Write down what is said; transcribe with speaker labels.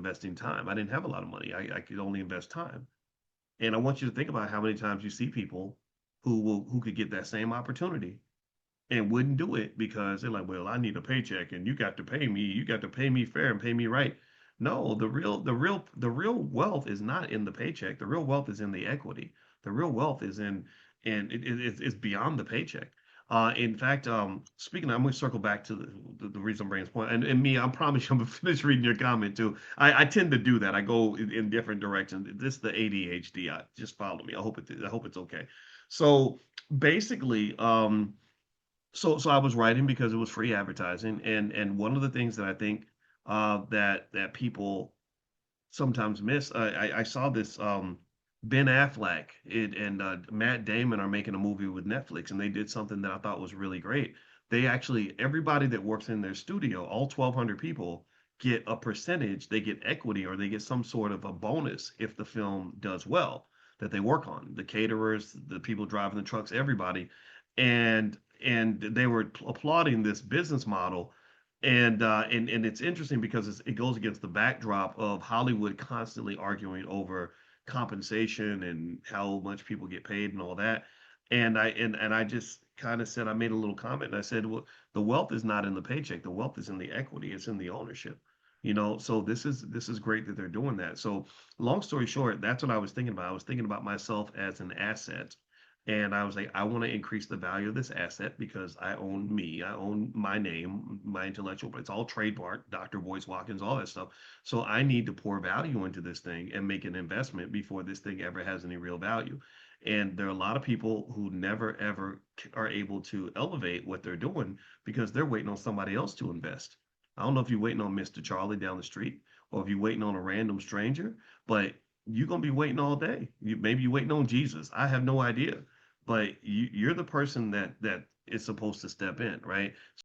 Speaker 1: investing time. I didn't have a lot of money. I could only invest time. And I want you to think about how many times you see people who could get that same opportunity and wouldn't do it because they're like, well, I need a paycheck and you got to pay me. You got to pay me fair and pay me right. No, the real wealth is not in the paycheck. The real wealth is in the equity. The real wealth is in, and it's beyond the paycheck. In fact, speaking of, I'm going to circle back to the reason I'm bringing this point. And me, I promise you, I'm going to finish reading your comment too. I tend to do that. I go in different directions. This is the ADHD. Just follow me. I hope it's okay. So basically, so I was writing because it was free advertising, and one of the things that I think that people sometimes miss. I saw this Ben Affleck and Matt Damon are making a movie with Netflix, and they did something that I thought was really great. They actually everybody that works in their studio, all 1,200 people, get a percentage. They get equity or they get some sort of a bonus if the film does well that they work on. The caterers, the people driving the trucks, everybody, and they were applauding this business model and it's interesting because it goes against the backdrop of Hollywood constantly arguing over compensation and how much people get paid and all that. And I just kind of said I made a little comment and I said, well, the wealth is not in the paycheck. The wealth is in the equity. It's in the ownership. So this is great that they're doing that. So long story short, that's what I was thinking about. I was thinking about myself as an asset. And I was like, I want to increase the value of this asset because I own me. I own my name, my intellectual, but it's all trademark, Dr. Boyce Watkins, all that stuff. So I need to pour value into this thing and make an investment before this thing ever has any real value. And there are a lot of people who never ever are able to elevate what they're doing because they're waiting on somebody else to invest. I don't know if you're waiting on Mr. Charlie down the street or if you're waiting on a random stranger, but you're gonna be waiting all day. Maybe you're waiting on Jesus. I have no idea, but you're the person that is supposed to step in, right?